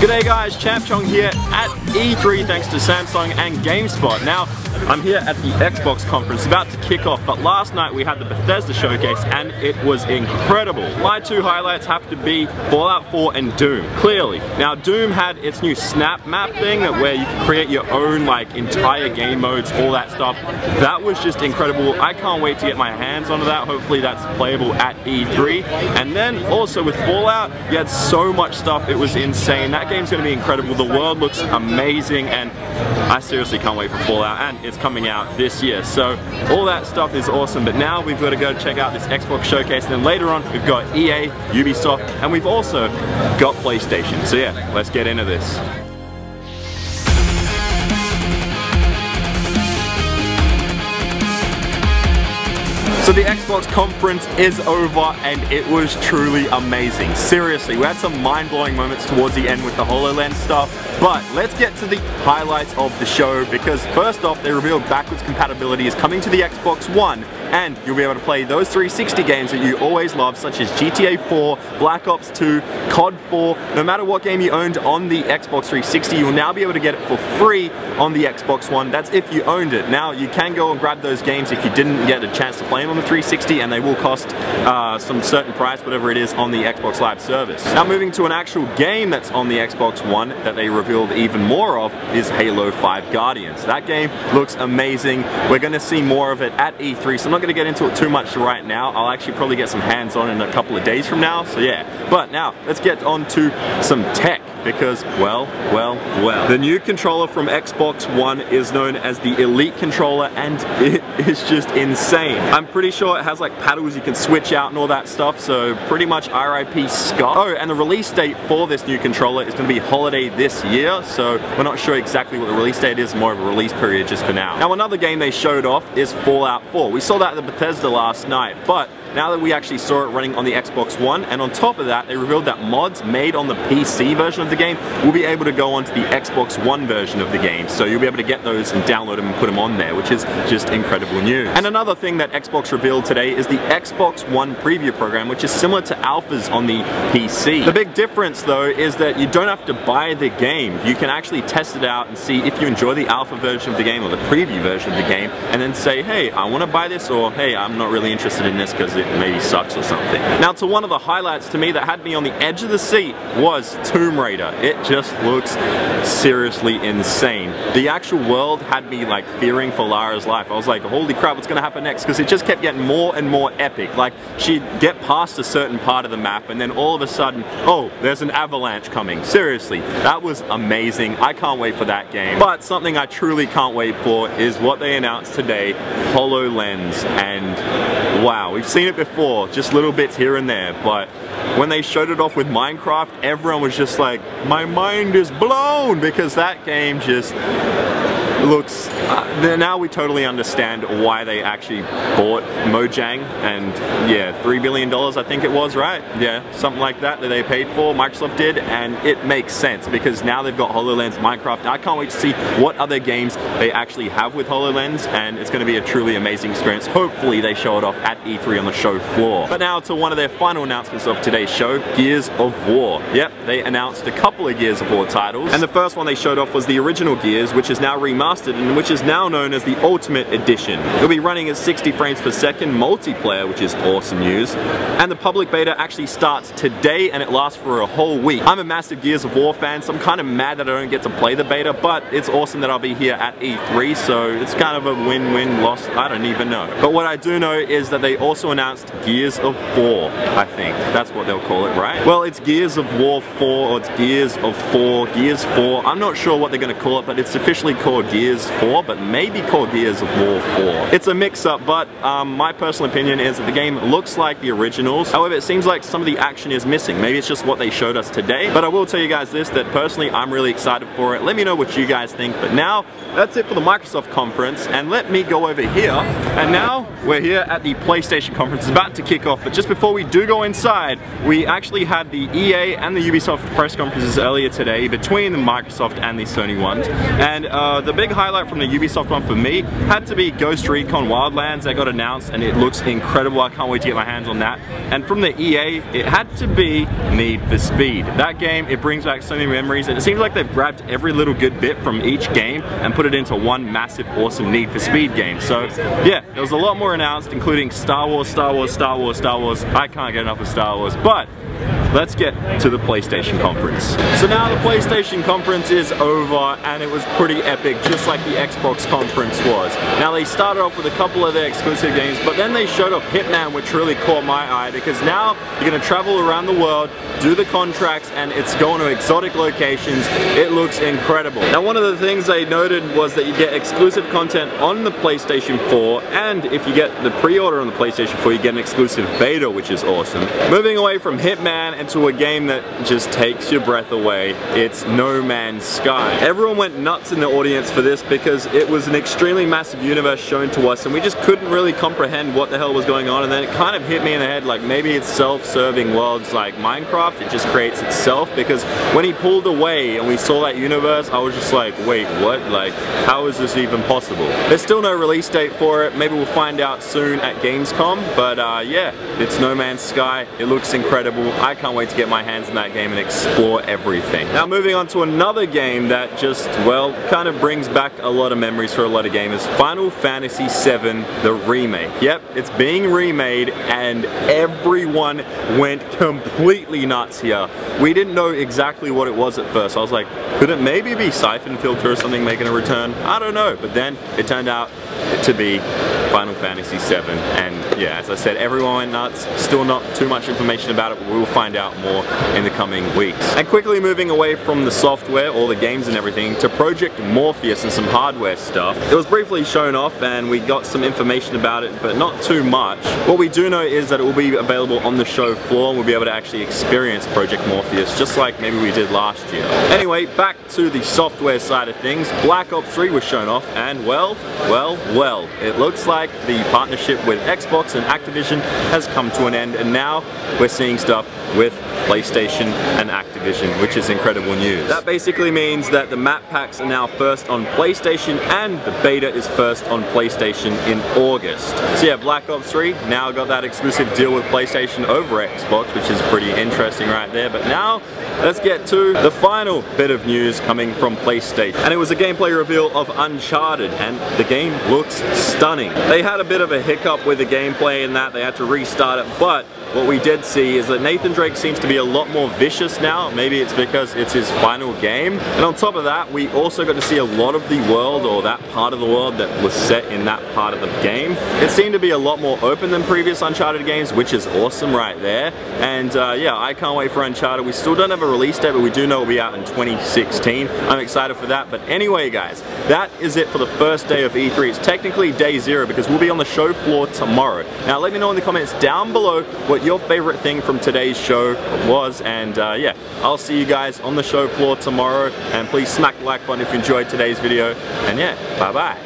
G'day guys, ChampChong here at E3 thanks to Samsung and GameSpot. Now, I'm here at the Xbox conference, about to kick off, but last night we had the Bethesda showcase and it was incredible. My two highlights have to be Fallout 4 and Doom, clearly. Now, Doom had its new snap map thing where you can create your own like entire game modes, all that stuff. That was just incredible. I can't wait to get my hands onto that. Hopefully that's playable at E3. And then also with Fallout, you had so much stuff, it was insane. That game's going to be incredible. The world looks amazing and I seriously can't wait for Fallout, and it's coming out this year. So all that stuff is awesome, but now we've got to go check out this Xbox showcase, and then later on we've got EA, Ubisoft, and we've also got PlayStation. So yeah, let's get into this. So the Xbox conference is over and it was truly amazing. Seriously, we had some mind-blowing moments towards the end with the HoloLens stuff, but let's get to the highlights of the show, because first off, they revealed backwards compatibility is coming to the Xbox One, and you'll be able to play those 360 games that you always love, such as GTA 4, Black Ops 2, COD 4. No matter what game you owned on the Xbox 360, you'll now be able to get it for free on the Xbox One. That's if you owned it. Now, you can go and grab those games if you didn't get a chance to play them on the 360, and they will cost some certain price, whatever it is, on the Xbox Live service. Now, moving to an actual game that's on the Xbox One that they revealed even more of is Halo 5 Guardians. That game looks amazing. We're going to see more of it at E3, so I'm not going to get into it too much right now. I'll actually probably get some hands-on in a couple of days from now, so yeah. But now, let's get on to some tech, because, well. The new controller from Xbox One is known as the Elite controller, and it is just insane. I'm pretty sure it has like paddles you can switch out and all that stuff, so pretty much RIP Scott. Oh, and the release date for this new controller is going to be holiday this year, so we're not sure exactly what the release date is, more of a release period just for now. Now, another game they showed off is Fallout 4. We saw that at the Bethesda last night, but now that we actually saw it running on the Xbox One, and on top of that, they revealed that mods made on the PC version of the game will be able to go onto the Xbox One version of the game. So you'll be able to get those and download them and put them on there, which is just incredible news. And another thing that Xbox revealed today is the Xbox One preview program, which is similar to alphas on the PC. The big difference though is that you don't have to buy the game. You can actually test it out and see if you enjoy the alpha version of the game or the preview version of the game, and then say, hey, I want to buy this, or hey, I'm not really interested in this because it maybe sucks or something. Now, to one of the highlights to me that had me on the edge of the seat was Tomb Raider. It just looks seriously insane. The actual world had me like fearing for Lara's life. I was like, holy crap, what's gonna happen next? Because it just kept getting more and more epic. Like, she'd get past a certain part of the map and then all of a sudden, oh, there's an avalanche coming. Seriously, that was amazing. I can't wait for that game. But something I truly can't wait for is what they announced today, HoloLens. And wow, we've seen it before, just little bits here and there, but when they showed it off with Minecraft, everyone was just like, my mind is blown, because that game just looks, now we totally understand why they actually bought Mojang, and yeah, $3 billion I think it was, right? Yeah, something like that they paid for, Microsoft did, and it makes sense because now they've got HoloLens, Minecraft. I can't wait to see what other games they actually have with HoloLens, and it's going to be a truly amazing experience. Hopefully they show it off at E3 on the show floor. But now to one of their final announcements of today's show, Gears of War. Yep, they announced a couple of Gears of War titles, and the first one they showed off was the original Gears, which is now remastered and which is now known as the Ultimate Edition. It'll be running at 60 frames per second multiplayer, which is awesome news. And the public beta actually starts today and it lasts for a whole week. I'm a massive Gears of War fan, so I'm kind of mad that I don't get to play the beta, but it's awesome that I'll be here at E3, so it's kind of a win-win loss, I don't even know. But what I do know is that they also announced Gears of 4, I think. That's what they'll call it, right? Well, it's Gears of War 4, or it's Gears of 4, Gears 4. I'm not sure what they're going to call it, but it's officially called Gears 4, but maybe called Gears of War 4. It's a mix-up, but my personal opinion is that the game looks like the originals. However, it seems like some of the action is missing. Maybe it's just what they showed us today, but I will tell you guys this, that personally I'm really excited for it. Let me know what you guys think. But now, that's it for the Microsoft conference, and let me go over here. And now, we're here at the PlayStation conference. It's about to kick off, but just before we do go inside, we actually had the EA and the Ubisoft press conferences earlier today between the Microsoft and the Sony ones. And the big big highlight from the Ubisoft one for me had to be Ghost Recon Wildlands. That got announced and it looks incredible. I can't wait to get my hands on that. And from the EA, it had to be Need for Speed. That game, it brings back so many memories, and it seems like they've grabbed every little good bit from each game and put it into one massive, awesome Need for Speed game. So yeah, there was a lot more announced, including Star Wars, Star Wars, Star Wars, Star Wars. I can't get enough of Star Wars, but let's get to the PlayStation conference. So now the PlayStation conference is over, and it was pretty epic, just like the Xbox conference was. Now they started off with a couple of their exclusive games, but then they showed off Hitman, which really caught my eye, because now you're going to travel around the world, do the contracts, and it's going to exotic locations. It looks incredible. Now one of the things they noted was that you get exclusive content on the PlayStation 4, and if you get the pre-order on the PlayStation 4, you get an exclusive beta, which is awesome. Moving away from Hitman into a game that just takes your breath away, it's No Man's Sky. Everyone went nuts in the audience for this because it was an extremely massive universe shown to us, and we just couldn't really comprehend what the hell was going on. And then it kind of hit me in the head, like maybe it's self-serving worlds like Minecraft. It just creates itself, because when he pulled away and we saw that universe, I was just like, wait, what? Like, how is this even possible? There's still no release date for it. Maybe we'll find out soon at Gamescom, but yeah, it's No Man's Sky. It looks incredible. I can't wait to get my hands on that game and explore everything. Now moving on to another game that just, well, kind of brings back a lot of memories for a lot of gamers. Final Fantasy VII, the remake. Yep, it's being remade, and everyone went completely nuts here. We didn't know exactly what it was at first. I was like, could it maybe be Siphon Filter or something making a return? I don't know, but then it turned out to be Final Fantasy VII, and yeah, as I said, everyone went nuts. Still not too much information about it, but we'll find out more in the coming weeks. And quickly moving away from the software, all the games and everything, to Project Morpheus and some hardware stuff. It was briefly shown off and we got some information about it, but not too much. What we do know is that it will be available on the show floor, and we'll be able to actually experience Project Morpheus, just like maybe we did last year. Anyway, back to the software side of things. Black Ops 3 was shown off, and well, it looks like the partnership with Xbox and Activision has come to an end, and now we're seeing stuff with PlayStation and Activision, which is incredible news. That basically means that the map packs are now first on PlayStation, and the beta is first on PlayStation in August. So yeah, Black Ops 3 now got that exclusive deal with PlayStation over Xbox, which is pretty interesting right there. But now let's get to the final bit of news coming from PlayStation, and it was a gameplay reveal of Uncharted, and the game looks stunning. They had a bit of a hiccup with the gameplay in that they had to restart it, but what we did see is that Nathan Drake seems to be a lot more vicious now. Maybe it's because it's his final game. And on top of that, we also got to see a lot of the world, or that part of the world that was set in that part of the game. It seemed to be a lot more open than previous Uncharted games, which is awesome right there. And yeah, I can't wait for Uncharted. We still don't have a release date, but we do know it'll be out in 2016. I'm excited for that. But anyway, guys, that is it for the first day of E3. It's technically day 0 because we'll be on the show floor tomorrow. Now let me know in the comments down below what your favorite thing from today's show was, and yeah, I'll see you guys on the show floor tomorrow, and please smack the like button if you enjoyed today's video, and yeah, bye bye.